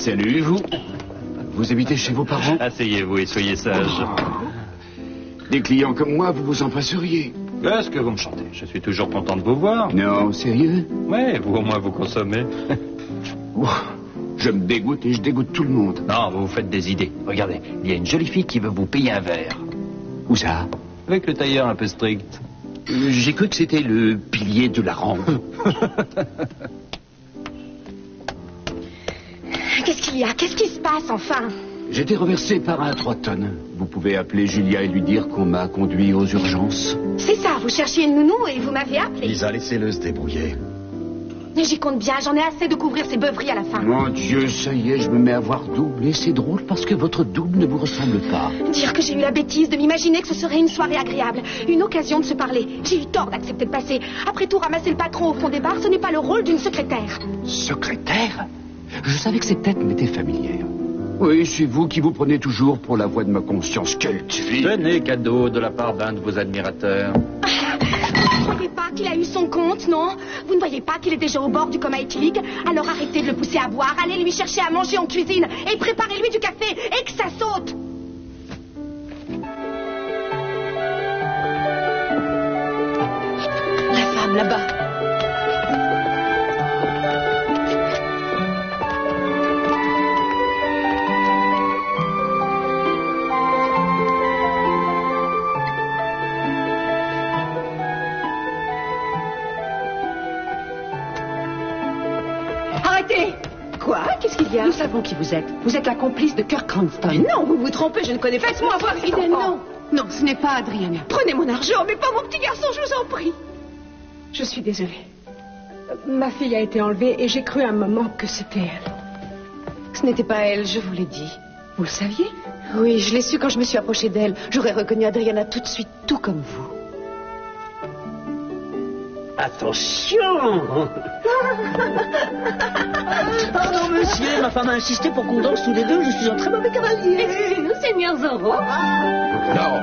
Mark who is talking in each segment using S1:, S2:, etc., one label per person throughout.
S1: Salut, vous. Vous habitez chez vos parents?
S2: Asseyez-vous et soyez sage.
S1: Des clients comme moi, vous vous en passeriez.
S2: Qu'est-ce que vous me chantez? Je suis toujours content de vous voir.
S1: Non, sérieux?
S2: Ouais, vous au moins vous consommez.
S1: Je me dégoûte et je dégoûte tout le monde.
S2: Non, vous vous faites des idées. Regardez, il y a une jolie fille qui veut vous payer un verre.
S1: Où ça?
S2: Avec le tailleur un peu strict.
S1: J'ai cru que c'était le pilier de la rampe.
S3: Qu'est-ce qu'il y a? Qu'est-ce qui se passe, enfin?
S1: J'ai été renversé par un 3 tonnes. Vous pouvez appeler Julia et lui dire qu'on m'a conduit aux urgences.
S3: C'est ça, vous cherchiez une nounou et vous m'avez appelé.
S4: Lisa, laissez-le se débrouiller.
S3: Mais j'y compte bien, j'en ai assez de couvrir ces beuveries à la fin.
S1: Mon Dieu, ça y est, je me mets à voir double. Et c'est drôle parce que votre double ne vous ressemble pas.
S3: Dire que j'ai eu la bêtise de m'imaginer que ce serait une soirée agréable. Une occasion de se parler. J'ai eu tort d'accepter de passer. Après tout, ramasser le patron au fond des bars, ce n'est pas le rôle d'une secrétaire.
S1: Secrétaire? Je savais que cette tête m'était familière. Oui, c'est vous qui vous prenez toujours pour la voix de ma conscience. Quelle tuile!
S2: Tenez, cadeau de la part d'un de vos admirateurs.
S3: Vous ne voyez pas qu'il a eu son compte, non? Vous ne voyez pas qu'il est déjà au bord du coma éthylique? Alors arrêtez de le pousser à boire, allez lui chercher à manger en cuisine et préparez-lui du café et que ça saute! La femme là-bas.
S5: Quoi? Qu'est-ce qu'il y a? Nous savons qui vous êtes. Vous êtes la complice de Kirk Cranston.
S3: Mais non, vous vous trompez, je ne connais pas. Laisse-moi voir cet enfant.
S5: Non, non, ce n'est pas Adriana.
S3: Prenez mon argent, mais pas mon petit garçon, je vous en prie.
S5: Je suis désolée. Ma fille a été enlevée et j'ai cru un moment que c'était elle.
S3: Ce n'était pas elle, je vous l'ai dit.
S5: Vous le saviez?
S3: Oui, je l'ai su quand je me suis approchée d'elle. J'aurais reconnu Adriana tout de suite, tout comme vous.
S6: Attention! Pardon, monsieur, ma femme a insisté pour qu'on danse tous les deux. Je suis un très mauvais cavalier.
S7: Excusez-nous, Seigneur Zorro.
S4: Non!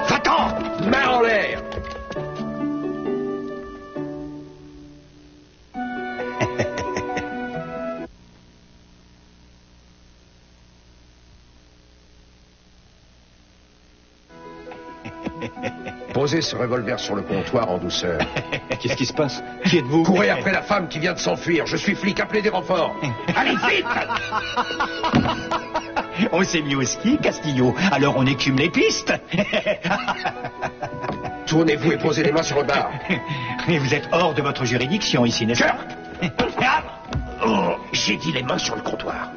S4: Va-t'en! Main en l'air! Posez ce revolver sur le comptoir en douceur.
S2: Qu'est-ce qui se passe? Qui êtes-vous?
S4: Courez après la femme qui vient de s'enfuir. Je suis flic, appelez des renforts. Allez, vite!
S8: On s'est mis au ski, Castillo. Alors on écume les pistes.
S4: Tournez-vous et posez les mains sur le bar.
S8: Mais vous êtes hors de votre juridiction ici, n'est-ce pas?
S4: Oh, j'ai dit les mains sur le comptoir.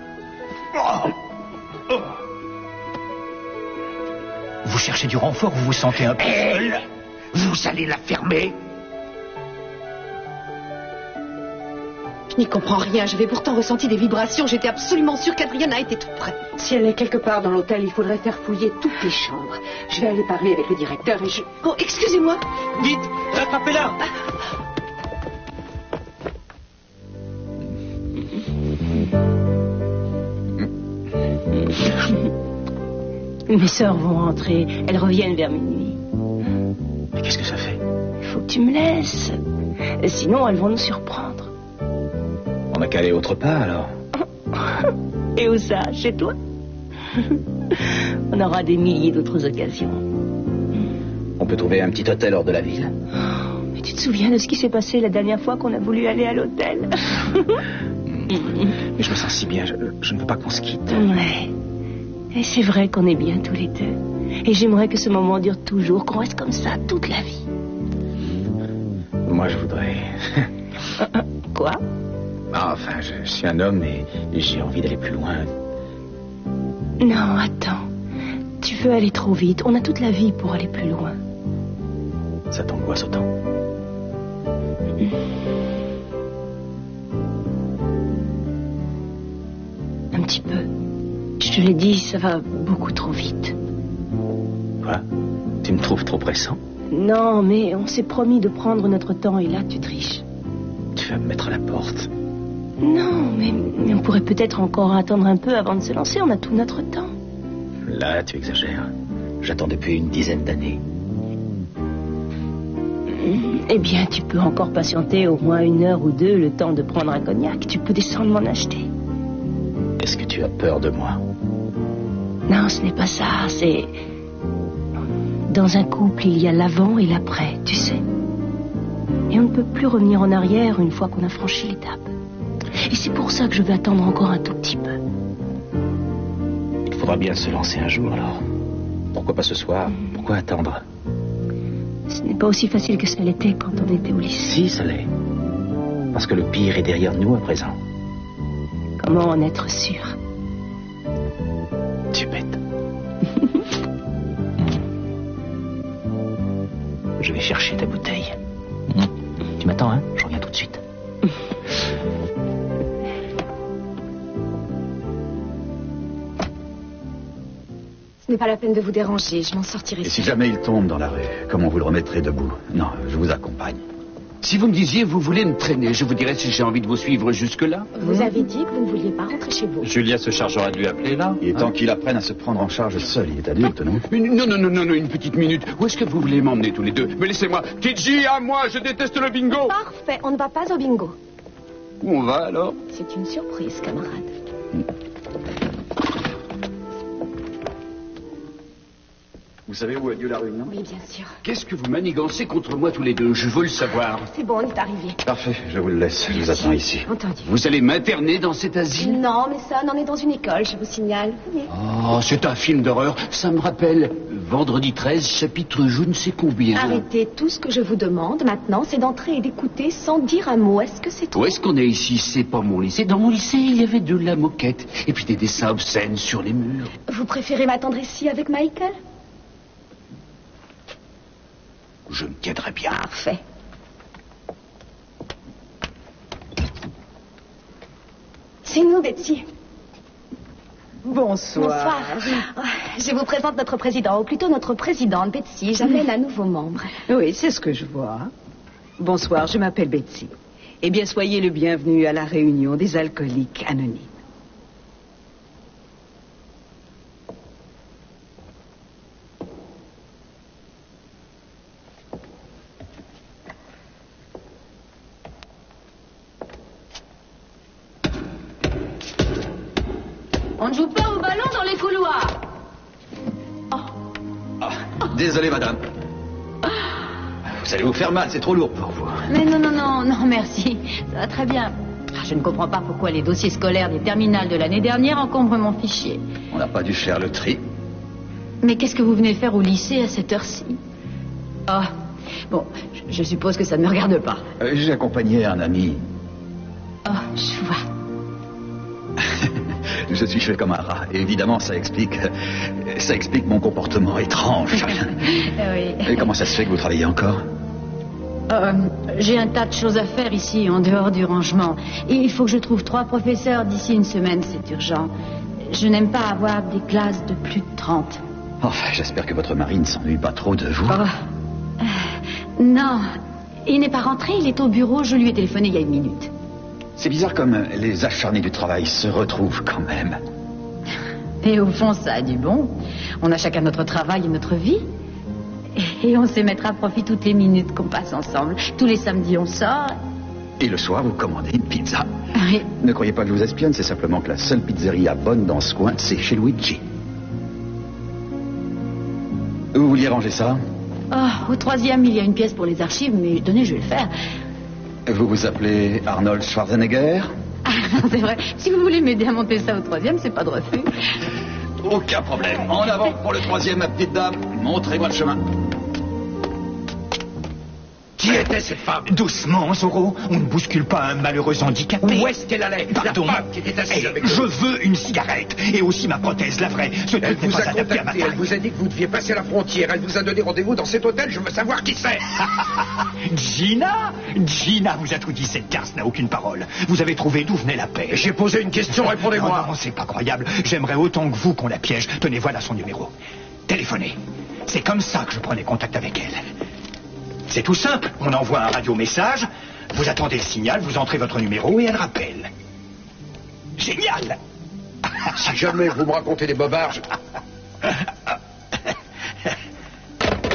S8: Vous cherchez du renfort, vous vous sentez un peu seul?
S4: Vous allez la fermer?
S3: Je n'y comprends rien, j'avais pourtant ressenti des vibrations. J'étais absolument sûre qu'Adriana était tout près.
S5: Si elle est quelque part dans l'hôtel, il faudrait faire fouiller toutes les chambres. Je vais aller parler avec le directeur et je...
S3: Oh, excusez-moi.
S8: Vite, rattrapez-la!
S7: Mes sœurs vont rentrer. Elles reviennent vers minuit.
S8: Mais qu'est-ce que ça fait?
S7: Il faut que tu me laisses. Sinon, elles vont nous surprendre.
S8: On n'a qu'à aller autre part, alors.
S7: Et où ça? Chez toi? On aura des milliers d'autres occasions.
S8: On peut trouver un petit hôtel hors de la ville.
S7: Mais tu te souviens de ce qui s'est passé la dernière fois qu'on a voulu aller à l'hôtel?
S8: Mais je me sens si bien, je ne veux pas qu'on se quitte.
S7: Ouais. Et c'est vrai qu'on est bien tous les deux. Et j'aimerais que ce moment dure toujours, qu'on reste comme ça toute la vie.
S8: Moi, je voudrais...
S7: Quoi?
S8: Ah, enfin, je suis un homme et j'ai envie d'aller plus loin.
S7: Non, attends. Tu veux aller trop vite. On a toute la vie pour aller plus loin.
S8: Ça t'angoisse autant?
S7: Un petit peu. Je te l'ai dit, ça va beaucoup trop vite.
S8: Quoi? Tu me trouves trop pressant?
S7: Non, mais on s'est promis de prendre notre temps et là, tu triches.
S8: Tu vas me mettre à la porte.
S7: Non, mais on pourrait peut-être encore attendre un peu avant de se lancer. On a tout notre temps.
S8: Là, tu exagères. J'attends depuis une dizaine d'années.
S7: Eh bien, tu peux encore patienter au moins 1 heure ou 2, le temps de prendre un cognac. Tu peux descendre m'en acheter.
S8: Est-ce que tu as peur de moi?
S7: Non, ce n'est pas ça, c'est... Dans un couple, il y a l'avant et l'après, tu sais. Et on ne peut plus revenir en arrière une fois qu'on a franchi l'étape. Et c'est pour ça que je vais attendre encore un tout petit peu.
S8: Il faudra bien se lancer un jour, alors. Pourquoi pas ce soir? Pourquoi attendre?
S7: Ce n'est pas aussi facile que ça l'était quand on était au lycée.
S8: Si, ça l'est. Parce que le pire est derrière nous à présent.
S7: Comment en être sûr?
S8: Tu es bête. Je vais chercher ta bouteille. Tu m'attends, hein? Je reviens tout de suite.
S3: Ce n'est pas la peine de vous déranger, je m'en sortirai.
S1: Et si jamais il tombe dans la rue, comment vous le remettrez debout? Non, je vous accompagne. Si vous me disiez, vous voulez me traîner, je vous dirais si j'ai envie de vous suivre jusque-là.
S3: Vous avez dit que vous ne vouliez pas rentrer chez vous.
S2: Julia se chargera de lui appeler, là.
S1: Il est temps qu'il apprenne à se prendre en charge seul. Il est adulte, non? Non, une petite minute. Où est-ce que vous voulez m'emmener tous les deux? Mais laissez-moi. Kidji, à moi, je déteste le bingo.
S3: Parfait, on ne va pas au bingo.
S1: Où on va, alors?
S3: C'est une surprise, camarade.
S1: Vous savez où a lieu la réunion?
S3: Oui, bien sûr.
S1: Qu'est-ce que vous manigancez contre moi tous les deux? Je veux le savoir.
S3: C'est bon, on est arrivé.
S1: Parfait, je vous le laisse. Je vous attends ici.
S3: Entendu.
S1: Vous allez m'interner dans cet asile?
S3: Non, mais ça, on est dans une école, je vous signale. Venez.
S1: Oh, c'est un film d'horreur. Ça me rappelle Vendredi 13, chapitre je ne sais combien.
S3: Arrêtez, tout ce que je vous demande maintenant, c'est d'entrer et d'écouter sans dire un mot. Est-ce que c'est tout?
S1: Où est-ce qu'on est ici? C'est pas mon lycée. Dans mon lycée, il y avait de la moquette. Et puis des dessins obscènes sur les murs.
S3: Vous préférez m'attendre ici avec Michael?
S1: Je me tiendrai bien.
S3: Parfait. C'est nous, Betsy.
S5: Bonsoir.
S3: Je vous présente notre président, ou plutôt notre présidente, Betsy. J'amène un nouveau membre.
S5: Oui, c'est ce que je vois. Bonsoir, je m'appelle Betsy. Eh bien, soyez le bienvenu à la réunion des alcooliques anonymes.
S7: On ne joue pas au ballon dans les couloirs.
S1: Désolé, madame. Vous allez vous faire mal, c'est trop lourd pour vous.
S9: Mais non, merci. Ça va très bien. Je ne comprends pas pourquoi les dossiers scolaires des terminales de l'année dernière encombrent mon fichier.
S1: On n'a pas dû faire le tri.
S9: Mais qu'est-ce que vous venez faire au lycée à cette heure-ci? Ah, bon, je suppose que ça ne me regarde pas.
S1: J'ai accompagné un ami.
S9: Ah, je vois.
S1: Je suis fait comme un rat. Et évidemment, ça explique mon comportement étrange.
S9: Oui.
S1: Et comment ça se fait que vous travaillez encore?
S9: J'ai un tas de choses à faire ici, en dehors du rangement. Et il faut que je trouve 3 professeurs d'ici une semaine, c'est urgent. Je n'aime pas avoir des classes de plus de 30.
S1: Enfin, j'espère que votre mari ne s'ennuie pas trop de vous.
S9: Non, il n'est pas rentré, il est au bureau, je lui ai téléphoné il y a 1 minute.
S1: C'est bizarre comme les acharnés du travail se retrouvent quand même.
S9: Et au fond, ça a du bon. On a chacun notre travail et notre vie. Et on sait mettre à profit toutes les minutes qu'on passe ensemble. Tous les samedis, on sort.
S1: Et le soir, vous commandez une pizza.
S9: Oui.
S1: Ne croyez pas que je vous espionne, c'est simplement que la seule pizzeria bonne dans ce coin, c'est chez Luigi. Vous vouliez ranger ça?
S9: Au 3e, il y a une pièce pour les archives, mais tenez, je vais le faire.
S1: Vous vous appelez Arnold Schwarzenegger?
S9: C'est vrai. Si vous voulez m'aider à monter ça au 3e, c'est pas de refus.
S1: Aucun problème. En avant pour le 3e, ma petite dame. Montrez-moi le chemin.
S4: Qui était cette femme?
S10: Doucement, Zorro. On ne bouscule pas un malheureux handicapé.
S4: Où est-ce qu'elle allait?
S10: Pardon.
S4: La femme qui était assise avec
S10: Je
S4: vous.
S10: veux une cigarette. Et aussi ma prothèse, la vraie. Ce
S4: Elle
S10: truc n'est
S4: vous
S10: pas
S4: a
S10: adapté à ma
S4: contacté, elle
S10: taille.
S4: vous a dit que vous deviez passer la frontière. Elle vous a donné rendez-vous dans cet hôtel. Je veux savoir qui c'est.
S10: Gina vous a tout dit. Cette garce n'a aucune parole. Vous avez trouvé d'où venait la paix.
S4: J'ai posé une question, répondez-moi.
S10: Non, c'est pas croyable. J'aimerais autant que vous qu'on la piège. Tenez, voilà son numéro. Téléphonez. C'est comme ça que je prenais contact avec elle. C'est tout simple. On envoie un radio-message, vous attendez le signal, vous entrez votre numéro et elle rappelle. Génial.
S4: Si jamais vous me racontez des bobards,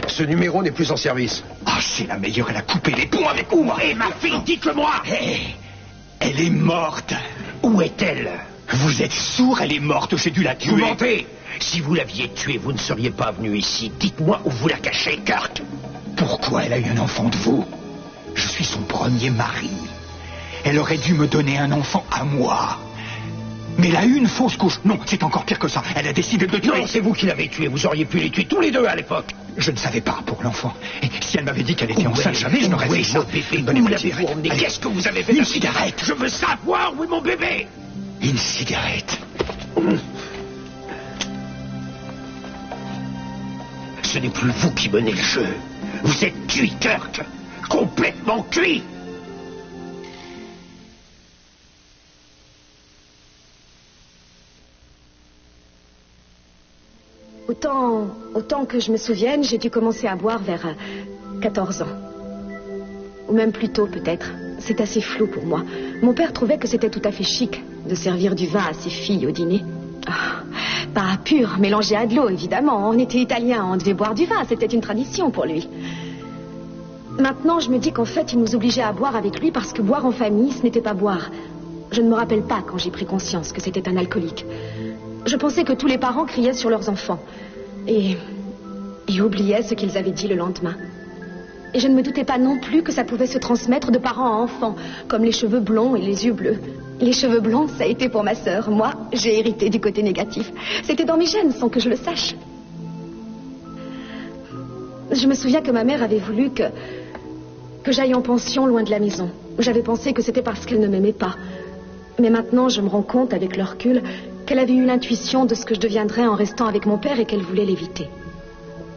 S4: ce numéro n'est plus en service.
S10: Ah, C'est la meilleure, elle a coupé les ponts avec moi.
S4: Et ma fille, dites-le-moi.
S10: Elle est morte.
S4: Où est-elle?
S10: Vous êtes sourd, elle est morte, j'ai dû la tuer.
S4: Vous mentez. Si vous l'aviez tuée, vous ne seriez pas venu ici. Dites-moi où vous la cachez, Kurt.
S10: Pourquoi elle a eu un enfant de vous? Je suis son premier mari. Elle aurait dû me donner un enfant à moi. Mais elle a eu une fausse couche. Non, c'est encore pire que ça. Elle a décidé de le tuer.
S4: Non, c'est vous qui l'avez tué. Vous auriez pu les tuer tous les deux à l'époque.
S10: Je ne savais pas pour l'enfant. Et si elle m'avait dit qu'elle était enceinte, jamais je n'aurais fait ça.
S4: Où l'avez-vous emmené? Qu'est-ce que vous avez fait?
S10: Une cigarette.
S4: Je veux savoir où est mon bébé.
S10: Une cigarette.
S4: Ce n'est plus vous qui menez le jeu. Vous êtes cuit, Kurt. Complètement cuit.
S3: Autant que je me souvienne, j'ai dû commencer à boire vers 14 ans. Ou même plus tôt, peut-être. C'est assez flou pour moi. Mon père trouvait que c'était tout à fait chic de servir du vin à ses filles au dîner. Pas pur, mélangé à de l'eau, évidemment. On était italiens, on devait boire du vin. C'était une tradition pour lui. Maintenant, je me dis qu'en fait, il nous obligeait à boire avec lui parce que boire en famille, ce n'était pas boire. Je ne me rappelle pas quand j'ai pris conscience que c'était un alcoolique. Je pensais que tous les parents criaient sur leurs enfants et oubliaient ce qu'ils avaient dit le lendemain. Et je ne me doutais pas non plus que ça pouvait se transmettre de parents à enfants, comme les cheveux blonds et les yeux bleus. Les cheveux blonds, ça a été pour ma sœur. Moi, j'ai hérité du côté négatif. C'était dans mes gènes sans que je le sache. Je me souviens que ma mère avait voulu que j'aille en pension loin de la maison. J'avais pensé que c'était parce qu'elle ne m'aimait pas. Mais maintenant, je me rends compte, avec le recul, qu'elle avait eu l'intuition de ce que je deviendrais en restant avec mon père et qu'elle voulait l'éviter.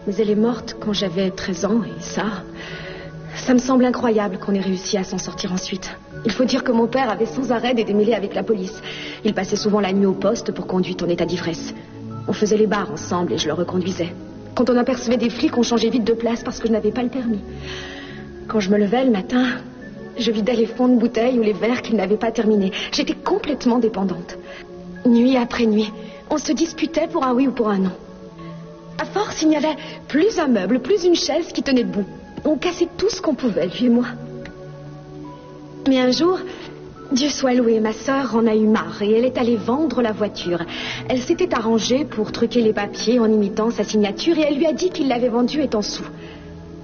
S3: Mais elle est morte quand j'avais 13 ans et ça me semble incroyable qu'on ait réussi à s'en sortir ensuite. Il faut dire que mon père avait sans arrêt des démêlés avec la police. Il passait souvent la nuit au poste pour conduite en état d'ivresse. On faisait les bars ensemble et je le reconduisais. Quand on apercevait des flics, on changeait vite de place parce que je n'avais pas le permis. Quand je me levais le matin, je vidais les fonds de bouteilles ou les verres qu'il n'avait pas terminés. J'étais complètement dépendante. Nuit après nuit, on se disputait pour un oui ou pour un non. À force, il n'y avait plus un meuble, plus une chaise qui tenait debout. On cassait tout ce qu'on pouvait, lui et moi. Mais un jour, Dieu soit loué, ma sœur en a eu marre et elle est allée vendre la voiture. Elle s'était arrangée pour truquer les papiers en imitant sa signature et elle lui a dit qu'il l'avait vendue étant sous.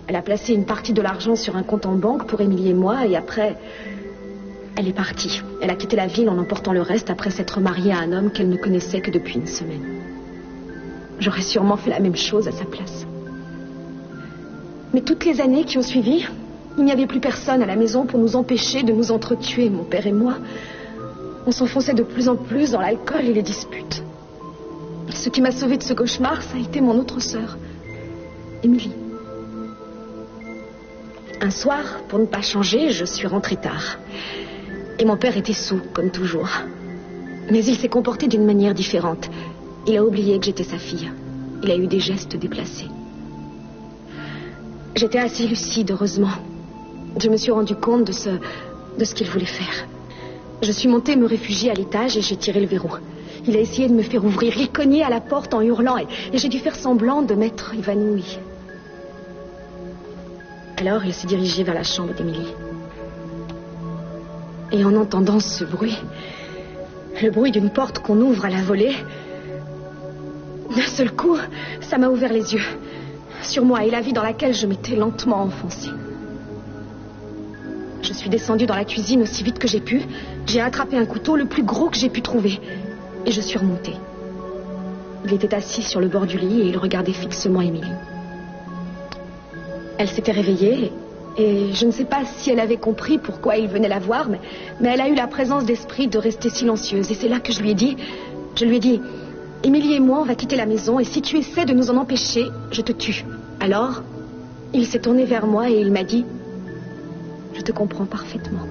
S3: Elle a placé une partie de l'argent sur un compte en banque pour Émilie et moi et après, elle est partie. Elle a quitté la ville en emportant le reste après s'être mariée à un homme qu'elle ne connaissait que depuis une semaine. J'aurais sûrement fait la même chose à sa place. Mais toutes les années qui ont suivi, il n'y avait plus personne à la maison pour nous empêcher de nous entretuer, mon père et moi. On s'enfonçait de plus en plus dans l'alcool et les disputes. Ce qui m'a sauvée de ce cauchemar, ça a été mon autre sœur, Émilie. Un soir, pour ne pas changer, je suis rentrée tard. Et mon père était saoul, comme toujours. Mais il s'est comporté d'une manière différente. Il a oublié que j'étais sa fille. Il a eu des gestes déplacés. J'étais assez lucide, heureusement. Je me suis rendu compte de ce qu'il voulait faire. Je suis montée me réfugier à l'étage et j'ai tiré le verrou. Il a essayé de me faire ouvrir. Il cognait à la porte en hurlant et j'ai dû faire semblant de m'être évanouie. Alors il s'est dirigé vers la chambre d'Émilie. Et en entendant ce bruit, le bruit d'une porte qu'on ouvre à la volée, d'un seul coup, ça m'a ouvert les yeux sur moi et la vie dans laquelle je m'étais lentement enfoncée. Je suis descendue dans la cuisine aussi vite que j'ai pu. J'ai attrapé un couteau, le plus gros que j'ai pu trouver, et je suis remontée. Il était assis sur le bord du lit et il regardait fixement Émilie. Elle s'était réveillée et je ne sais pas si elle avait compris pourquoi il venait la voir, mais elle a eu la présence d'esprit de rester silencieuse. Et c'est là que je lui ai dit, Émilie et moi, on va quitter la maison et si tu essaies de nous en empêcher, je te tue. Alors, il s'est tourné vers moi et il m'a dit, je te comprends parfaitement.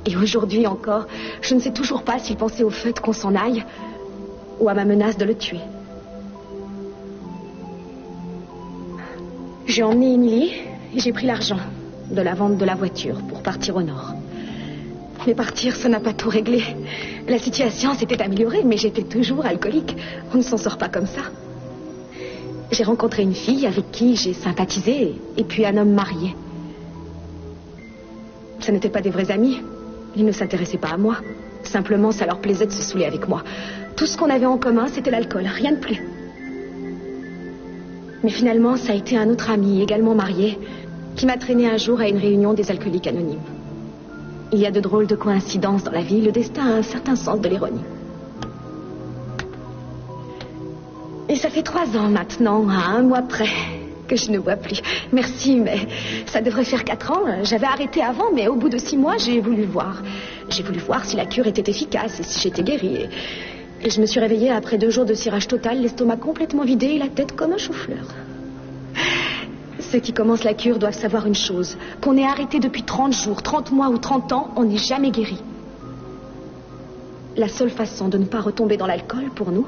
S3: Et aujourd'hui encore, je ne sais toujours pas s'il pensait au fait qu'on s'en aille ou à ma menace de le tuer. J'ai emmené Émilie et j'ai pris l'argent de la vente de la voiture pour partir au nord. Mais partir, ça n'a pas tout réglé. La situation s'était améliorée, mais j'étais toujours alcoolique. On ne s'en sort pas comme ça. J'ai rencontré une fille avec qui j'ai sympathisé, et puis un homme marié. Ce n'étaient pas des vrais amis. Ils ne s'intéressaient pas à moi. Simplement, ça leur plaisait de se saouler avec moi. Tout ce qu'on avait en commun, c'était l'alcool, rien de plus. Mais finalement, ça a été un autre ami, également marié, qui m'a traîné un jour à une réunion des alcooliques anonymes. Il y a de drôles de coïncidences dans la vie. Le destin a un certain sens de l'ironie. Et ça fait 3 ans maintenant, à 1 mois près, que je ne bois plus. Merci, mais ça devrait faire 4 ans. J'avais arrêté avant, mais au bout de 6 mois, j'ai voulu voir. J'ai voulu voir si la cure était efficace et si j'étais guérie. Et je me suis réveillée après 2 jours de cirrhage total, l'estomac complètement vidé et la tête comme un chou-fleur. Ceux qui commencent la cure doivent savoir une chose. Qu'on ait arrêté depuis 30 jours, 30 mois ou 30 ans, on n'est jamais guéri. La seule façon de ne pas retomber dans l'alcool, pour nous,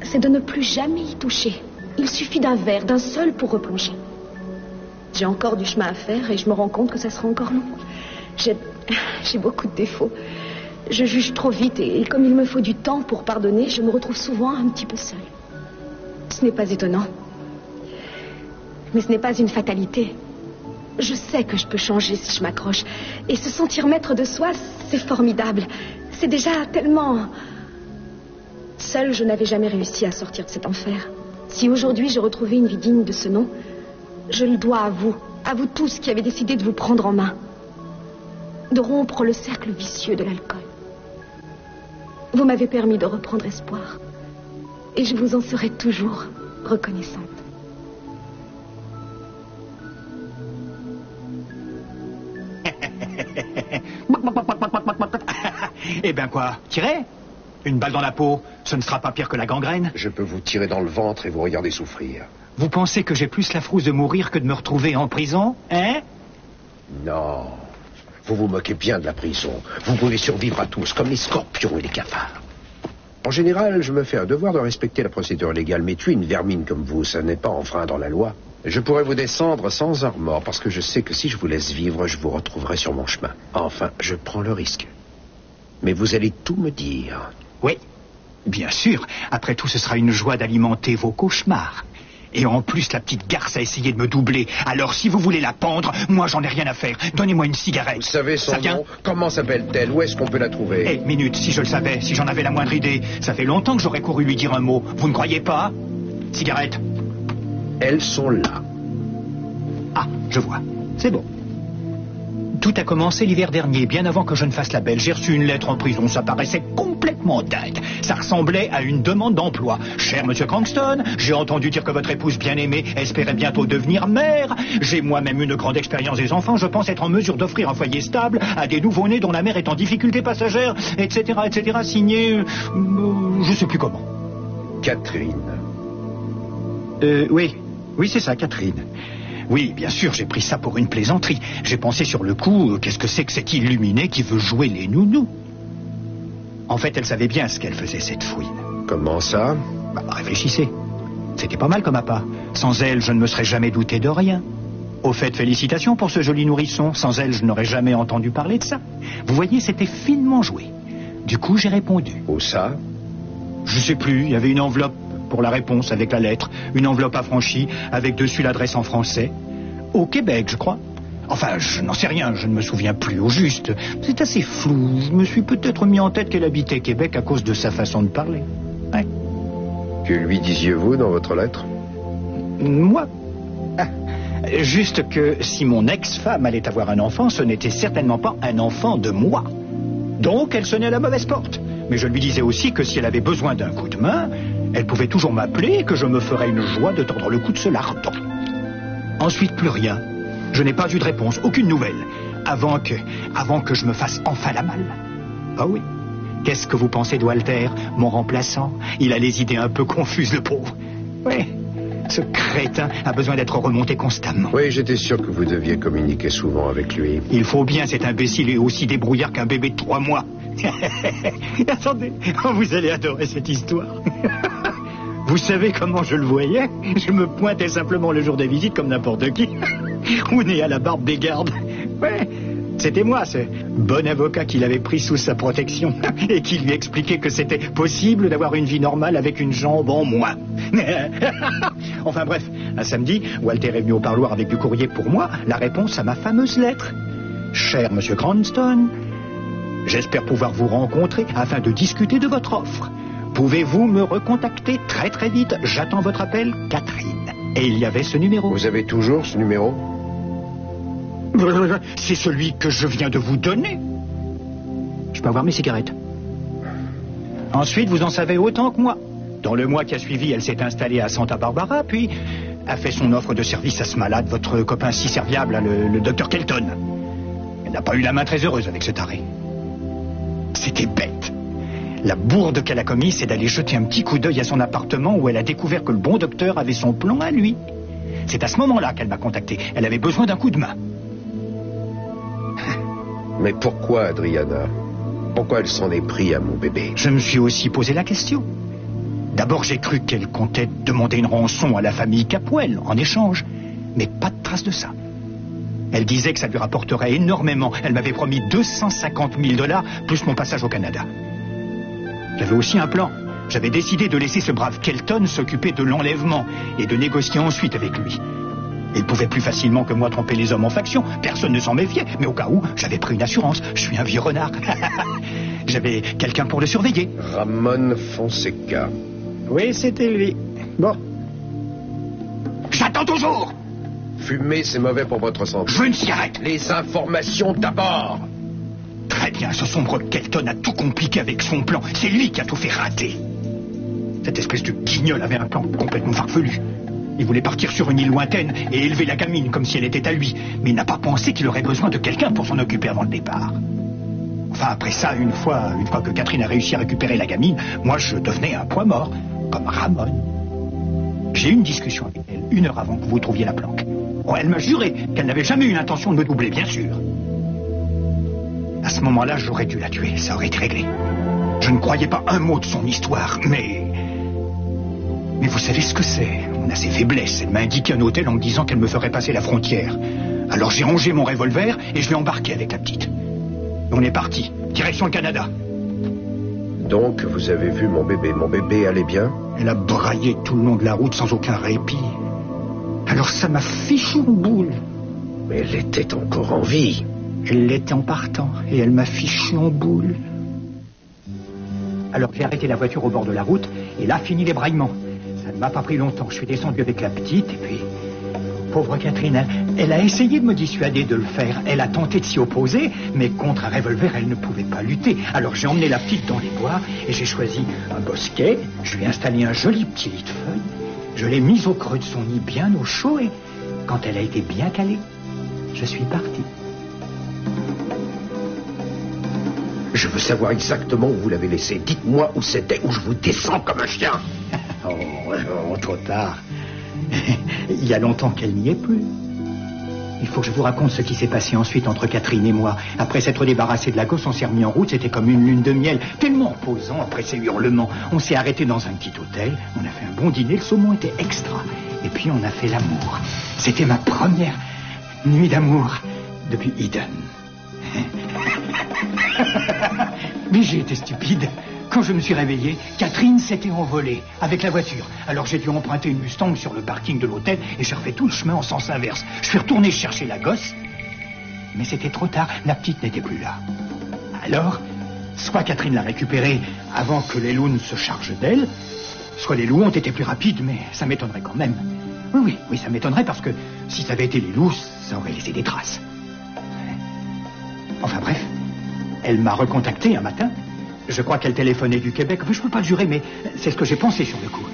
S3: c'est de ne plus jamais y toucher. Il suffit d'un verre, d'un seul pour replonger. J'ai encore du chemin à faire et je me rends compte que ça sera encore long. J'ai beaucoup de défauts. Je juge trop vite et comme il me faut du temps pour pardonner, je me retrouve souvent un petit peu seule. Ce n'est pas étonnant. Mais ce n'est pas une fatalité. Je sais que je peux changer si je m'accroche. Et se sentir maître de soi, c'est formidable. C'est déjà tellement... Seule, je n'avais jamais réussi à sortir de cet enfer. Si aujourd'hui je retrouvais une vie digne de ce nom, je le dois à vous tous qui avez décidé de vous prendre en main, de rompre le cercle vicieux de l'alcool. Vous m'avez permis de reprendre espoir, et je vous en serai toujours reconnaissante.
S10: Eh ben quoi, tirez? Une balle dans la peau, ce ne sera pas pire que la gangrène.
S4: Je peux vous tirer dans le ventre et vous regarder souffrir.
S10: Vous pensez que j'ai plus la frousse de mourir que de me retrouver en prison, hein?
S4: Non. Vous vous moquez bien de la prison. Vous pouvez survivre à tous, comme les scorpions et les cafards. En général, je me fais un devoir de respecter la procédure légale, mais tuer une vermine comme vous, ça n'est pas enfreindre la loi. Je pourrais vous descendre sans remords, parce que je sais que si je vous laisse vivre, je vous retrouverai sur mon chemin. Enfin, je prends le risque. Mais vous allez tout me dire.
S10: Oui, bien sûr. Après tout, ce sera une joie d'alimenter vos cauchemars. Et en plus, la petite garce a essayé de me doubler. Alors, si vous voulez la pendre, moi, j'en ai rien à faire. Donnez-moi une cigarette.
S4: Vous savez son nom? Comment s'appelle-t-elle? Où est-ce qu'on peut la trouver?
S10: Eh, minute, si je le savais, si j'en avais la moindre idée. Ça fait longtemps que j'aurais couru lui dire un mot. Vous ne croyez pas? Cigarette?
S4: Elles sont là.
S10: Ah, je vois. C'est bon. Tout a commencé l'hiver dernier, bien avant que je ne fasse la belle. J'ai reçu une lettre en prison, ça paraissait complètement dingue. Ça ressemblait à une demande d'emploi. Cher Monsieur Cranston, j'ai entendu dire que votre épouse bien-aimée espérait bientôt devenir mère. J'ai moi-même une grande expérience des enfants. Je pense être en mesure d'offrir un foyer stable à des nouveau-nés dont la mère est en difficulté passagère, etc., etc., signé... je sais plus comment.
S4: Catherine.
S10: Oui, c'est ça, Catherine. Oui, bien sûr, j'ai pris ça pour une plaisanterie. J'ai pensé sur le coup, qu'est-ce que c'est que cette illuminée qui veut jouer les nounous? En fait, elle savait bien ce qu'elle faisait, cette fouine.
S4: Comment ça?
S10: Réfléchissez. C'était pas mal comme appât. Sans elle, je ne me serais jamais douté de rien. Au fait, félicitations pour ce joli nourrisson. Sans elle, je n'aurais jamais entendu parler de ça. Vous voyez, c'était finement joué. Du coup, j'ai répondu.
S4: Où ça?
S10: Je sais plus, il y avait une enveloppe pour la réponse avec la lettre, une enveloppe affranchie avec dessus l'adresse en français. Au Québec, je crois. Enfin, je n'en sais rien, je ne me souviens plus au juste. C'est assez flou. Je me suis peut-être mis en tête qu'elle habitait Québec à cause de sa façon de parler. Ouais.
S4: Que lui disiez-vous dans votre lettre?
S10: Moi? Juste que si mon ex-femme allait avoir un enfant, ce n'était certainement pas un enfant de moi. Donc, elle sonnait à la mauvaise porte. Mais je lui disais aussi que si elle avait besoin d'un coup de main, elle pouvait toujours m'appeler et que je me ferais une joie de tordre le cou de ce lardon. Ensuite, plus rien. Je n'ai pas eu de réponse, aucune nouvelle, avant que je me fasse enfin la malle. Ah oui. Qu'est-ce que vous pensez de Walter, mon remplaçant? Il a les idées un peu confuses, le pauvre. Oui, ce crétin a besoin d'être remonté constamment.
S4: Oui, j'étais sûr que vous deviez communiquer souvent avec lui.
S10: Il faut bien, cet imbécile est aussi débrouillard qu'un bébé de 3 mois. Attendez, vous allez adorer cette histoire. Vous savez comment je le voyais? Je me pointais simplement le jour des visites comme n'importe qui. Ou né à la barbe des gardes. Ouais, c'était moi, ce bon avocat qui l'avait pris sous sa protection et qui lui expliquait que c'était possible d'avoir une vie normale avec une jambe en moins. Enfin bref, un samedi, Walter est venu au parloir avec du courrier pour moi, la réponse à ma fameuse lettre. Cher Monsieur Cranston, j'espère pouvoir vous rencontrer afin de discuter de votre offre. Pouvez-vous me recontacter très très vite? J'attends votre appel, Catherine. Et il y avait ce numéro.
S4: Vous avez toujours ce numéro?
S10: C'est celui que je viens de vous donner. Je peux avoir mes cigarettes. Ensuite, vous en savez autant que moi. Dans le mois qui a suivi, elle s'est installée à Santa Barbara, puis a fait son offre de service à ce malade, votre copain si serviable, le docteur Kelton. Elle n'a pas eu la main très heureuse avec ce taré. C'était bête. La bourde qu'elle a commise, c'est d'aller jeter un petit coup d'œil à son appartement où elle a découvert que le bon docteur avait son plan à lui. C'est à ce moment-là qu'elle m'a contacté. Elle avait besoin d'un coup de main.
S4: Mais pourquoi, Adriana? Pourquoi elle s'en est pris à mon bébé?
S10: Je me suis aussi posé la question. D'abord, j'ai cru qu'elle comptait demander une rançon à la famille Capwell en échange. Mais pas de trace de ça. Elle disait que ça lui rapporterait énormément. Elle m'avait promis 250 000 $, plus mon passage au Canada. J'avais aussi un plan. J'avais décidé de laisser ce brave Kelton s'occuper de l'enlèvement et de négocier ensuite avec lui. Il pouvait plus facilement que moi tromper les hommes en faction. Personne ne s'en méfiait, mais au cas où, j'avais pris une assurance. Je suis un vieux renard. J'avais quelqu'un pour le surveiller.
S4: Ramon Fonseca.
S10: Oui, c'était lui. Bon. J'attends toujours.
S4: Fumer, c'est mauvais pour votre santé.
S10: Je veux une cigarette.
S4: Les informations d'abord.
S10: Très bien, ce sombre Kelton a tout compliqué avec son plan. C'est lui qui a tout fait rater. Cette espèce de guignol avait un plan complètement farfelu. Il voulait partir sur une île lointaine et élever la gamine comme si elle était à lui. Mais il n'a pas pensé qu'il aurait besoin de quelqu'un pour s'en occuper avant le départ. Enfin, après ça, une fois que Catherine a réussi à récupérer la gamine, moi, je devenais un poids mort, comme Ramon. J'ai eu une discussion avec elle 1 heure avant que vous trouviez la planque. Bon, elle m'a juré qu'elle n'avait jamais eu l'intention de me doubler, bien sûr. À ce moment-là, j'aurais dû la tuer, ça aurait été réglé. Je ne croyais pas un mot de son histoire, mais vous savez ce que c'est? On a ses faiblesses. Elle m'a indiqué un hôtel en me disant qu'elle me ferait passer la frontière. Alors j'ai rangé mon revolver et je l'ai embarqué avec la petite. Et on est parti, direction le Canada.
S4: Donc, vous avez vu mon bébé. Mon bébé allait bien?
S10: Elle a braillé tout le long de la route sans aucun répit. Alors ça m'a fichu en boule.
S4: Mais elle était encore en vie.
S10: Elle l'était en partant et elle m'a fichu en boule. Alors j'ai arrêté la voiture au bord de la route et là fini les braillements. Ça ne m'a pas pris longtemps. Je suis descendu avec la petite et puis... Pauvre Catherine, elle a essayé de me dissuader de le faire. Elle a tenté de s'y opposer, mais contre un revolver, elle ne pouvait pas lutter. Alors j'ai emmené la petite dans les bois et j'ai choisi un bosquet. Je lui ai installé un joli petit lit de feuilles. Je l'ai mise au creux de son nid bien au chaud et quand elle a été bien calée, je suis parti.
S4: Je veux savoir exactement où vous l'avez laissé. Dites-moi où c'était, où je vous descends comme un chien.
S10: Oh, trop tard. Il y a longtemps qu'elle n'y est plus. Il faut que je vous raconte ce qui s'est passé ensuite entre Catherine et moi. Après s'être débarrassé de la gosse, on s'est remis en route. C'était comme une lune de miel, tellement reposant après ces hurlements. On s'est arrêté dans un petit hôtel. On a fait un bon dîner. Le saumon était extra. Et puis on a fait l'amour. C'était ma première nuit d'amour depuis Eden. Mais j'ai été stupide. Quand je me suis réveillé, Catherine s'était envolée avec la voiture. Alors j'ai dû emprunter une Mustang sur le parking de l'hôtel et j'ai refait tout le chemin en sens inverse. Je suis retourné chercher la gosse, mais c'était trop tard, la petite n'était plus là. Alors, soit Catherine l'a récupérée avant que les loups ne se chargent d'elle, soit les loups ont été plus rapides, mais ça m'étonnerait quand même. Oui, ça m'étonnerait parce que si ça avait été les loups, ça aurait laissé des traces. Enfin bref, elle m'a recontacté un matin. Je crois qu'elle téléphonait du Québec. Je ne peux pas le jurer, mais c'est ce que j'ai pensé sur le coup.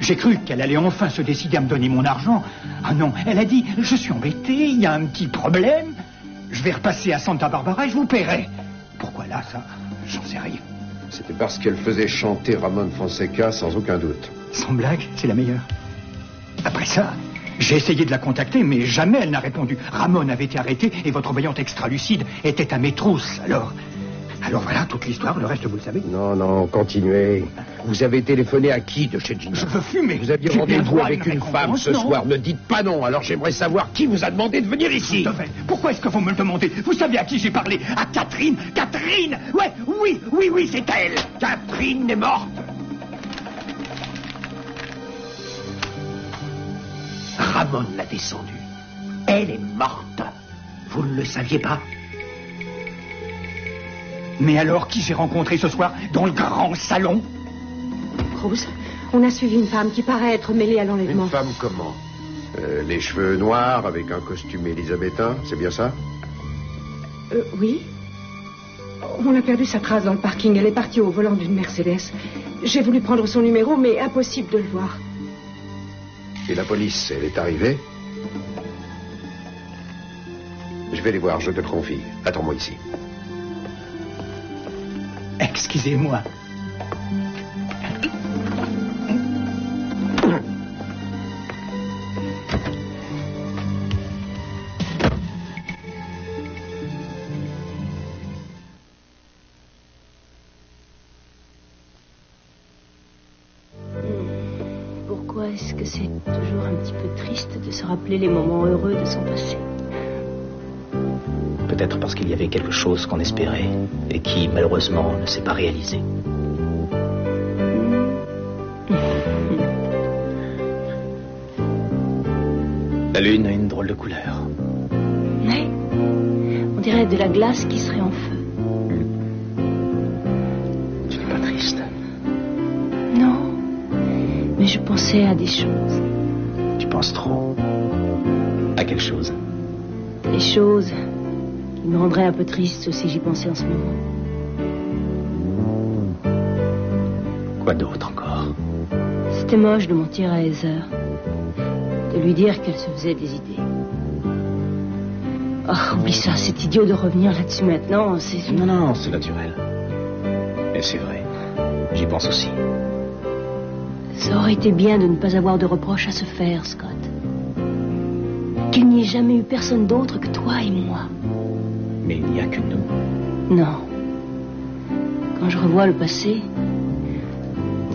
S10: J'ai cru qu'elle allait enfin se décider à me donner mon argent. Ah non, elle a dit, je suis embêtée, il y a un petit problème. Je vais repasser à Santa Barbara et je vous paierai. Pourquoi là, ça? J'en sais rien.
S4: C'était parce qu'elle faisait chanter Ramon Fonseca, sans aucun doute.
S10: Sans blague, c'est la meilleure. Après ça, j'ai essayé de la contacter, mais jamais elle n'a répondu. Ramon avait été arrêté et votre voyante extra-lucide était à mes trousses, alors voilà, toute l'histoire, le reste vous le savez.
S4: Non, continuez. Vous avez téléphoné à qui de chez Gina?
S10: Je veux fumer.
S4: Vous aviez rendez-vous avec une femme ce soir. Ne dites pas non, alors j'aimerais savoir qui vous a demandé de venir ici.
S10: Pourquoi est-ce que vous me le demandez? Vous savez à qui j'ai parlé? À Catherine. Catherine! Ouais, oui, c'est elle.
S4: Catherine est morte. Ramon l'a descendue. Elle est morte. Vous ne le saviez pas?
S10: Mais alors, qui j'ai rencontré ce soir dans le grand salon?
S3: Rose, on a suivi une femme qui paraît être mêlée à l'enlèvement.
S4: Une femme comment? Les cheveux noirs avec un costume élisabétain, c'est bien ça?
S3: Oui. On a perdu sa trace dans le parking. Elle est partie au volant d'une Mercedes. J'ai voulu prendre son numéro, mais impossible de le voir.
S4: Et la police, elle est arrivée? Je vais les voir, je te le confie. Attends-moi ici.
S10: Excusez-moi.
S7: Pourquoi est-ce que c'est toujours un petit peu triste de se rappeler les moments heureux de son passé?
S8: Peut-être parce qu'il y avait quelque chose qu'on espérait et qui, malheureusement, ne s'est pas réalisé. La lune a une drôle de couleur.
S7: Oui. On dirait de la glace qui serait en feu.
S8: Tu n'es pas triste?
S7: Non. Mais je pensais à des choses.
S8: Tu penses trop. À quelle chose?
S7: Des choses qui me rendraient un peu triste si j'y pensais en ce moment.
S8: Quoi d'autre encore?
S7: C'était moche de mentir à Heather. De lui dire qu'elle se faisait des idées. Oh, oublie ça, c'est idiot de revenir là-dessus maintenant. C'est...
S8: Non, c'est naturel. Et c'est vrai. J'y pense aussi.
S7: Ça aurait été bien de ne pas avoir de reproches à se faire, Scott. Qu'il n'y ait jamais eu personne d'autre que toi et moi.
S8: Mais il n'y a que nous.
S7: Non. Quand je revois le passé,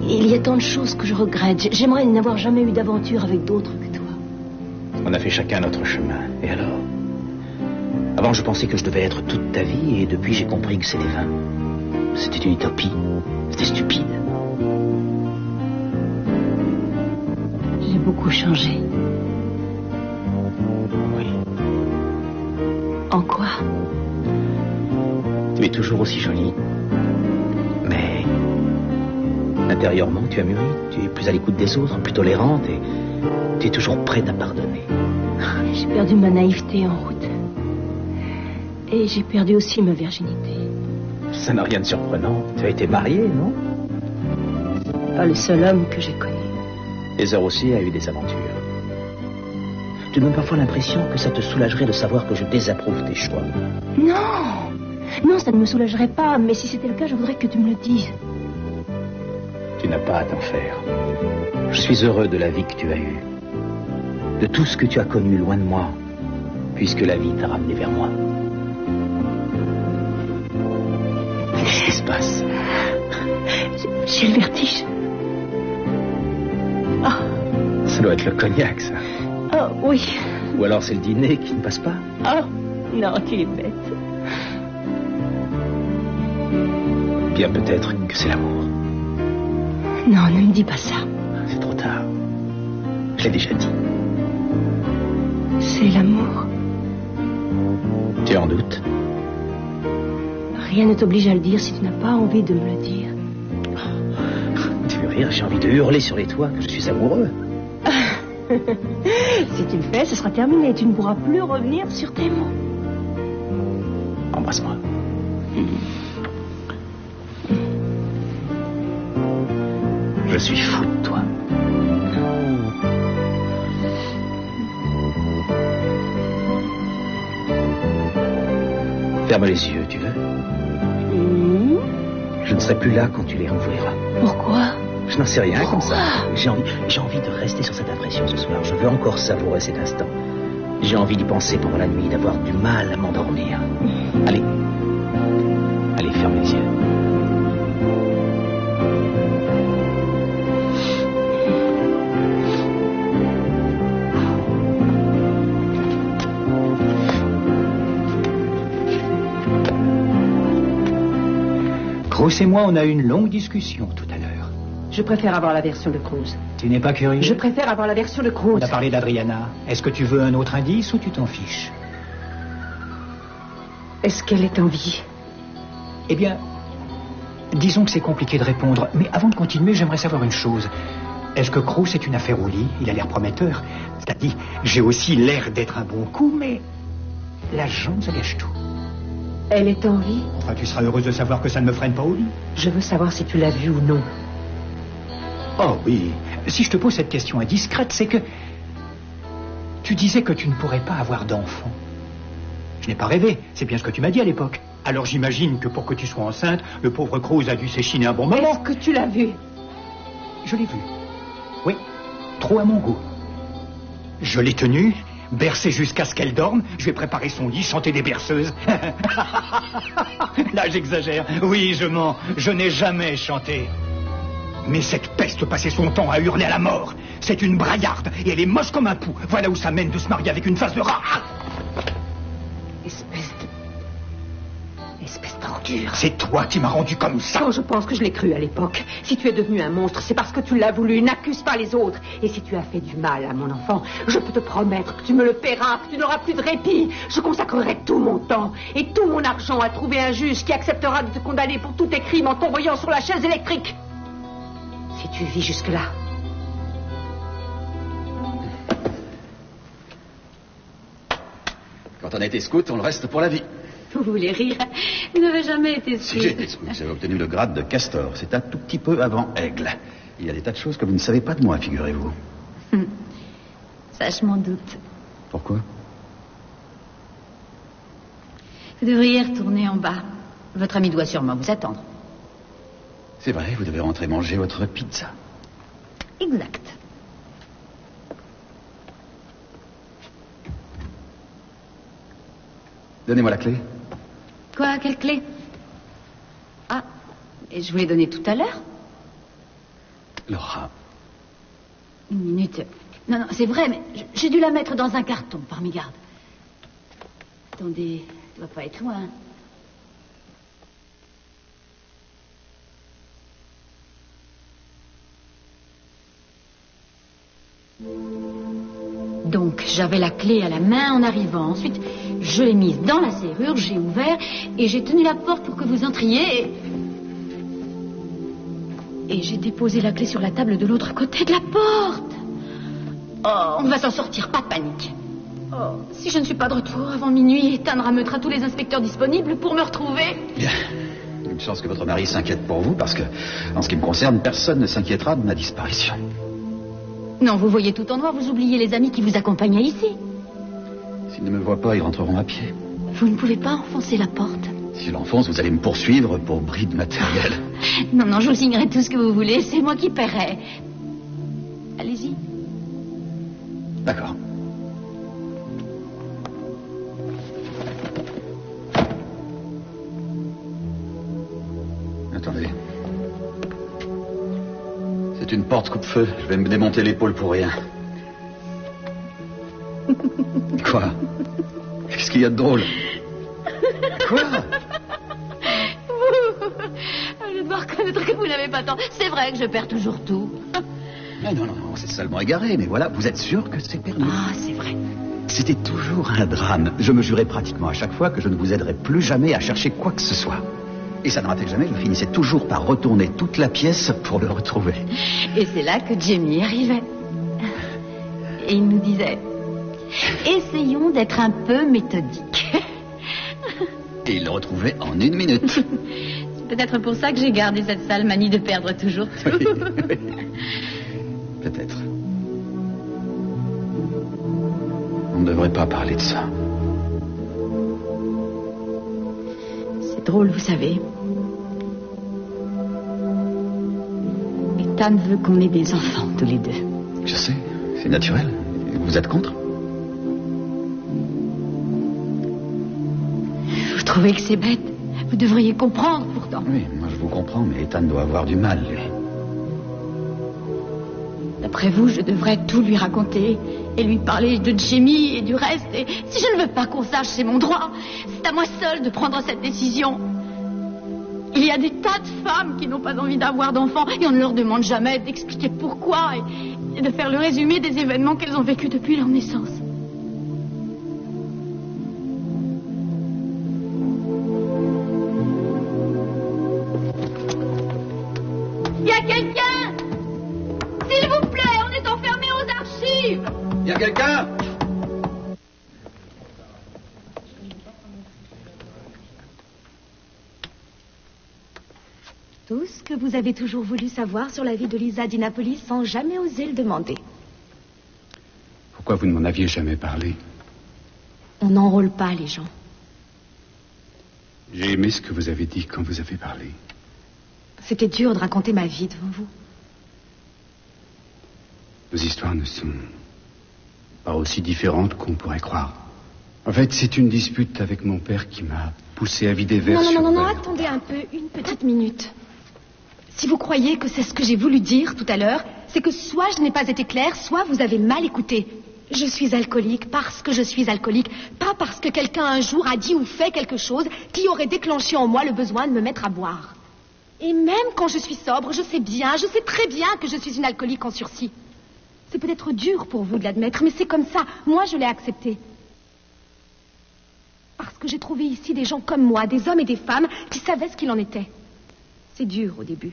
S7: il y a tant de choses que je regrette. J'aimerais n'avoir jamais eu d'aventure avec d'autres que toi.
S8: On a fait chacun notre chemin. Et alors? Avant, je pensais que je devais être toute ta vie, et depuis, j'ai compris que c'était vain. C'était une utopie. C'était stupide.
S7: J'ai beaucoup changé.
S8: Oui.
S7: En quoi?
S8: Tu es toujours aussi jolie. Mais intérieurement, tu as mûri. Tu es plus à l'écoute des autres, plus tolérante, et tu es toujours prête à pardonner.
S7: J'ai perdu ma naïveté en route. Et j'ai perdu aussi ma virginité.
S8: Ça n'a rien de surprenant. Tu as été mariée, non?
S7: Pas le seul homme que j'ai connu.
S8: Heather aussi a eu des aventures. Tu donnes parfois l'impression que ça te soulagerait de savoir que je désapprouve tes choix.
S7: Non! Non, ça ne me soulagerait pas, mais si c'était le cas, je voudrais que tu me le dises.
S8: Tu n'as pas à t'en faire. Je suis heureux de la vie que tu as eue. De tout ce que tu as connu loin de moi, puisque la vie t'a ramené vers moi. Qu'est-ce qui se passe?
S7: J'ai le vertige.
S8: Oh. Ça doit être le cognac, ça.
S7: Oh, oui.
S8: Ou alors c'est le dîner qui ne passe pas.
S7: Oh, non, tu es bête.
S8: Bien peut-être que c'est l'amour.
S7: Non, ne me dis pas ça.
S8: C'est trop tard. Je l'ai déjà dit.
S7: C'est l'amour.
S8: Tu en doutes?
S7: Rien ne t'oblige à le dire si tu n'as pas envie de me le dire.
S8: Tu veux rire? J'ai envie de hurler sur les toits que je suis amoureux.
S7: Si tu le fais, ce sera terminé. Tu ne pourras plus revenir sur tes mots.
S8: Embrasse-moi. Je suis fou de toi. Ferme les yeux, tu veux? Je ne serai plus là quand tu les rouvriras.
S7: Pourquoi?
S8: Je n'en sais rien. Pourquoi? Comme ça. J'ai envie de rester sur cette impression ce soir. Je veux encore savourer cet instant. J'ai envie d'y penser pendant la nuit, d'avoir du mal à m'endormir. Allez. Allez, ferme les yeux.
S10: Grosse et moi, on a eu une longue discussion tout à l'heure.
S5: Je préfère avoir la version de Cruz.
S10: Tu n'es pas curieux?
S5: Je préfère avoir la version de Cruz.
S10: On a parlé d'Adriana. Est-ce que tu veux un autre indice ou tu t'en fiches?
S5: Est-ce qu'elle est en vie?
S10: Eh bien, disons que c'est compliqué de répondre. Mais avant de continuer, j'aimerais savoir une chose. Est-ce que Cruz est une affaire au lit? Il a l'air prometteur. C'est-à-dire, j'ai aussi l'air d'être un bon coup, mais l'agent, ça gâche tout.
S5: Elle est en vie?
S10: Enfin, tu seras heureuse de savoir que ça ne me freine pas au lit.
S5: Je veux savoir si tu l'as vue ou non.
S10: Oh oui. Si je te pose cette question indiscrète, c'est que... Tu disais que tu ne pourrais pas avoir d'enfant. Je n'ai pas rêvé. C'est bien ce que tu m'as dit à l'époque. Alors j'imagine que pour que tu sois enceinte, le pauvre Cruz a dû s'échiner un bon moment.
S5: Est-ce que tu l'as vue?
S10: Je l'ai vue. Oui. Trop à mon goût. Je l'ai tenue, bercée jusqu'à ce qu'elle dorme. Je vais préparer son lit, chanter des berceuses. Là, j'exagère. Oui, je mens. Je n'ai jamais chanté. Mais cette peste passait son temps à hurler à la mort. C'est une braillarde et elle est moche comme un pou. Voilà où ça mène de se marier avec une face de rat.
S5: Espèce d'ordure.
S10: C'est toi qui m'as rendu comme ça.
S5: Quand je pense que je l'ai cru à l'époque. Si tu es devenu un monstre, c'est parce que tu l'as voulu. N'accuse pas les autres. Et si tu as fait du mal à mon enfant, je peux te promettre que tu me le paieras, que tu n'auras plus de répit. Je consacrerai tout mon temps et tout mon argent à trouver un juge qui acceptera de te condamner pour tous tes crimes en t'envoyant sur la chaise électrique. Si tu vis jusque-là.
S1: Quand on a été scout, on le reste pour la vie.
S9: Vous voulez rire? Vous n'avez jamais été scout.
S1: Si j'ai été scout, j'avais obtenu le grade de castor. C'est un tout petit peu avant aigle. Il y a des tas de choses que vous ne savez pas de moi, figurez-vous.
S9: Ça, je m'en doute.
S1: Pourquoi?
S9: Vous devriez retourner en bas. Votre ami doit sûrement vous attendre.
S1: C'est vrai, vous devez rentrer manger votre pizza.
S9: Exact.
S1: Donnez-moi la clé.
S9: Quoi, quelle clé? Ah, et je vous l'ai donnée tout à l'heure.
S1: Laura.
S9: Une minute. Non, non, c'est vrai, mais j'ai dû la mettre dans un carton par mégarde. Attendez, ça doit pas être loin. Donc, j'avais la clé à la main en arrivant. Ensuite, je l'ai mise dans la serrure, j'ai ouvert et j'ai tenu la porte pour que vous entriez. Et j'ai déposé la clé sur la table de l'autre côté de la porte. Oh, on va s'en sortir, pas de panique. Oh, si je ne suis pas de retour avant minuit, Ethan rameutera tous les inspecteurs disponibles pour me retrouver.
S1: Bien. Une chance que votre mari s'inquiète pour vous, parce que, en ce qui me concerne, personne ne s'inquiétera de ma disparition.
S9: Non, vous voyez tout en noir, vous oubliez les amis qui vous accompagnaient ici.
S1: S'ils ne me voient pas, ils rentreront à pied.
S9: Vous ne pouvez pas enfoncer la porte.
S1: Si je l'enfonce, vous allez me poursuivre pour bris de matériel.
S9: Non, non, je vous signerai tout ce que vous voulez, c'est moi qui paierai. Allez-y.
S1: D'accord. Attendez. C'est une porte coupe-feu. Je vais me démonter l'épaule pour rien. Quoi? Qu'est-ce qu'il y a de drôle? Quoi?
S9: Je dois reconnaître que vous n'avez pas tant. C'est vrai que je perds toujours tout.
S1: Ah non, c'est seulement égaré, mais voilà, vous êtes sûr que c'est perdu?
S9: Ah, c'est vrai.
S1: C'était toujours un drame. Je me jurais pratiquement à chaque fois que je ne vous aiderais plus jamais à chercher quoi que ce soit. Et ça ne ratait jamais, je finissais toujours par retourner toute la pièce pour le retrouver.
S9: Et c'est là que Jamie arrivait. Et il nous disait, essayons d'être un peu méthodiques.
S1: Et il le retrouvait en 1 minute.
S9: C'est peut-être pour ça que j'ai gardé cette sale manie de perdre toujours tout.
S1: Oui. Peut-être. On ne devrait pas parler de ça.
S9: C'est drôle, vous savez. Ethan veut qu'on ait des enfants, tous les deux.
S1: Je sais, c'est naturel. Vous êtes contre?
S9: Vous trouvez que c'est bête? Vous devriez comprendre, pourtant.
S1: Oui, moi je vous comprends, mais Ethan doit avoir du mal, lui.
S9: D'après vous, je devrais tout lui raconter et lui parler de Jamie et du reste. Et si je ne veux pas qu'on sache, c'est mon droit. C'est à moi seul de prendre cette décision. Il y a des tas de femmes qui n'ont pas envie d'avoir d'enfants et on ne leur demande jamais d'expliquer pourquoi et de faire le résumé des événements qu'elles ont vécus depuis leur naissance. Il y a quelqu'un? S'il vous plaît, on est enfermés aux archives.
S1: Il y a quelqu'un?
S3: Tout ce que vous avez toujours voulu savoir sur la vie de Lisa Di Napoli sans jamais oser le demander.
S11: Pourquoi vous ne m'en aviez jamais parlé?
S3: On n'enrôle pas les gens.
S11: J'ai aimé ce que vous avez dit quand vous avez parlé.
S3: C'était dur de raconter ma vie devant vous.
S11: Nos histoires ne sont pas aussi différentes qu'on pourrait croire. En fait, c'est une dispute avec mon père qui m'a poussé à vider verre sur
S3: Non,
S11: verre.
S3: attendez un peu, une petite minute. Si vous croyez que c'est ce que j'ai voulu dire tout à l'heure, c'est que soit je n'ai pas été claire, soit vous avez mal écouté. Je suis alcoolique parce que je suis alcoolique, pas parce que quelqu'un un jour a dit ou fait quelque chose qui aurait déclenché en moi le besoin de me mettre à boire. Et même quand je suis sobre, je sais très bien que je suis une alcoolique en sursis. C'est peut-être dur pour vous de l'admettre, mais c'est comme ça. Moi, je l'ai accepté. Parce que j'ai trouvé ici des gens comme moi, des hommes et des femmes qui savaient ce qu'il en était. C'est dur au début.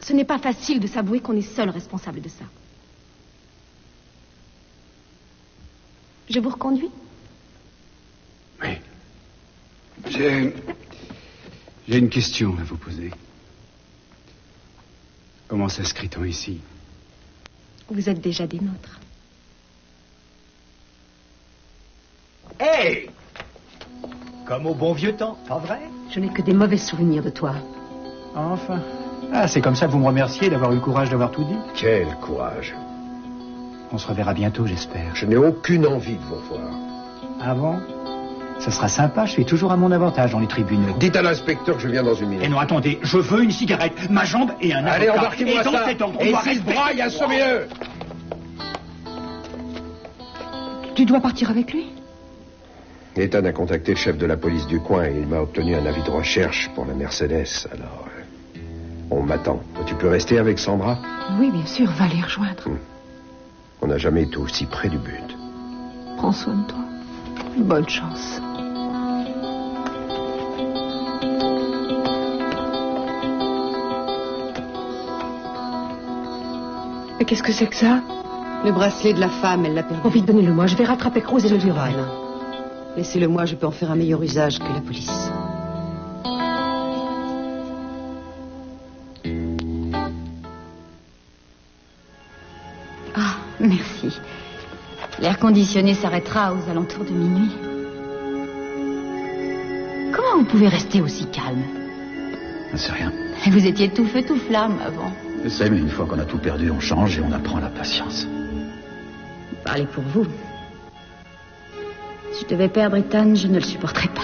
S3: Ce n'est pas facile de s'avouer qu'on est seul responsable de ça. Je vous reconduis?
S11: Oui. J'ai une question à vous poser. Comment s'inscrit-on ici?
S3: Vous êtes déjà des nôtres.
S10: Hey! Comme au bon vieux temps, pas vrai?
S5: Je n'ai que des mauvais souvenirs de toi.
S10: Enfin. Ah, c'est comme ça que vous me remerciez d'avoir eu le courage d'avoir tout dit?
S4: Quel courage.
S10: On se reverra bientôt, j'espère.
S4: Je n'ai aucune envie de vous revoir.
S10: Ah bon? Ça sera sympa, je suis toujours à mon avantage dans les tribunaux.
S4: Dites à l'inspecteur que je viens dans une minute.
S10: Et non, attendez, je veux une cigarette, ma jambe et un avocat.
S4: Allez, embarquez-moi
S10: et dans
S4: ça.
S10: cet ordre, on
S4: et
S10: doit
S4: s'il se braille, assommez-le.
S5: Tu dois partir avec lui?
S4: Ethan a contacté le chef de la police du coin et il m'a obtenu un avis de recherche pour la Mercedes. Alors, on m'attend. Tu peux rester avec Sandra?
S5: Oui, bien sûr, va les rejoindre.
S4: On n'a jamais été aussi près du but.
S5: Prends soin de toi. Bonne chance.
S3: Mais qu'est-ce que c'est que ça?
S12: Le bracelet de la femme, elle l'a perdu.
S3: Oh, vite, donnez-le-moi. Je vais rattraper Cruz et le lui rendre.
S12: Laissez-le-moi, je peux en faire un meilleur usage que la police.
S9: Ah, merci. L'air conditionné s'arrêtera aux alentours de minuit. Comment vous pouvez rester aussi calme?
S1: C'est rien.
S9: Vous étiez tout feu, tout flamme avant.
S1: Je sais, mais une fois qu'on a tout perdu, on change et on apprend la patience.
S9: Parlez pour vous. Si je devais perdre Ethan, je ne le supporterais pas.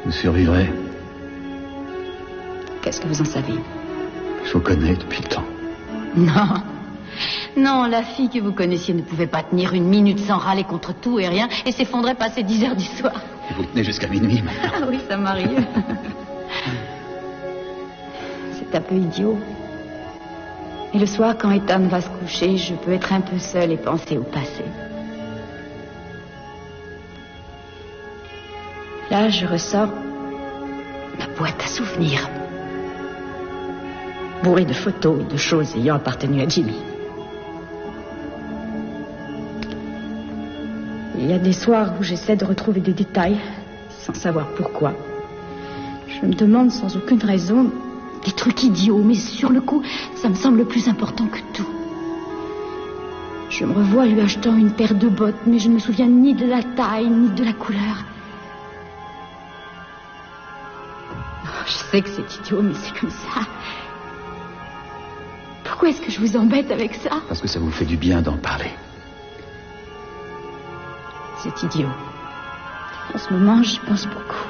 S1: Vous survivrez.
S9: Qu'est-ce que vous en savez?
S1: Je vous connais depuis le temps.
S9: Non. Non, la fille que vous connaissiez ne pouvait pas tenir une minute sans râler contre tout et rien et s'effondrer passer 10 heures du soir.
S1: Et vous tenez jusqu'à minuit, maintenant.
S9: Ah oui, ça m'arrive. C'est un peu idiot. Et le soir, quand Ethan va se coucher, je peux être un peu seule et penser au passé. Là, je ressors ma boîte à souvenirs, bourrée de photos et de choses ayant appartenu à Jimmy. Il y a des soirs où j'essaie de retrouver des détails, sans savoir pourquoi. Je me demande sans aucune raison des trucs idiots, mais sur le coup, ça me semble plus important que tout. Je me revois lui achetant une paire de bottes, mais je ne me souviens ni de la taille, ni de la couleur. Oh, je sais que c'est idiot, mais c'est comme ça. Pourquoi est-ce que je vous embête avec ça?
S1: Parce que ça vous fait du bien d'en parler.
S9: C'est idiot. En ce moment, j'y pense beaucoup.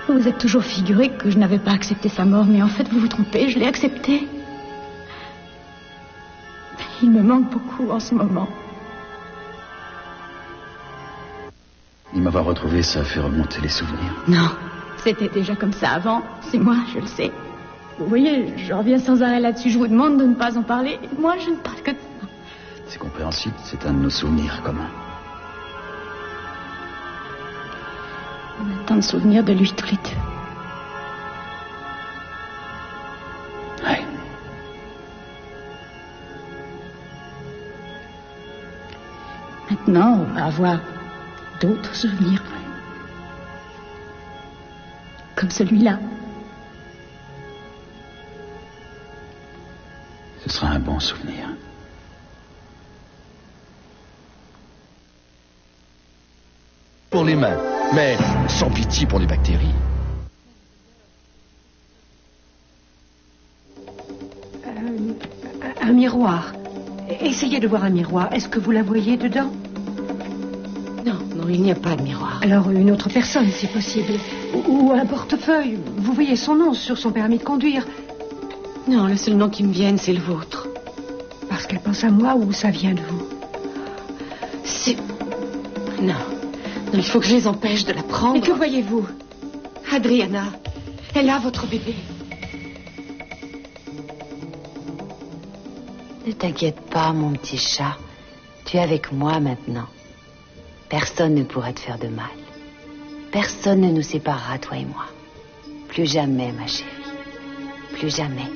S9: Vous vous êtes toujours figuré que je n'avais pas accepté sa mort, mais en fait, vous vous trompez, je l'ai accepté. Il me manque beaucoup en ce moment.
S1: Et m'avoir retrouvé, ça a fait remonter les souvenirs.
S9: Non, c'était déjà comme ça avant. C'est moi, je le sais. Vous voyez, je reviens sans arrêt là-dessus. Je vous demande de ne pas en parler. Moi, je ne parle que de ça.
S1: C'est compréhensible, c'est un de nos souvenirs communs.
S9: On a tant de souvenirs de lui tous les deux.
S1: Ouais.
S9: Maintenant, on va avoir d'autres souvenirs. Comme celui-là.
S1: Ce sera un bon souvenir.
S13: Pour les mains, mais sans pitié pour les bactéries.
S5: Un miroir. Essayez de voir un miroir. Est-ce que vous la voyez dedans?
S12: Non, il n'y a pas de miroir.
S5: Alors une autre personne, si possible. Ou un portefeuille. Vous voyez son nom sur son permis de conduire.
S12: Non, le seul nom qui me vienne, c'est le vôtre.
S5: Parce qu'elle pense à moi ou ça vient de vous?
S12: C'est... Non, il faut que je les empêche de la prendre.
S5: Mais que voyez-vous?
S12: Adriana, elle a votre bébé.
S14: Ne t'inquiète pas, mon petit chat. Tu es avec moi maintenant. Personne ne pourra te faire de mal. Personne ne nous séparera, toi et moi. Plus jamais, ma chérie. Plus jamais.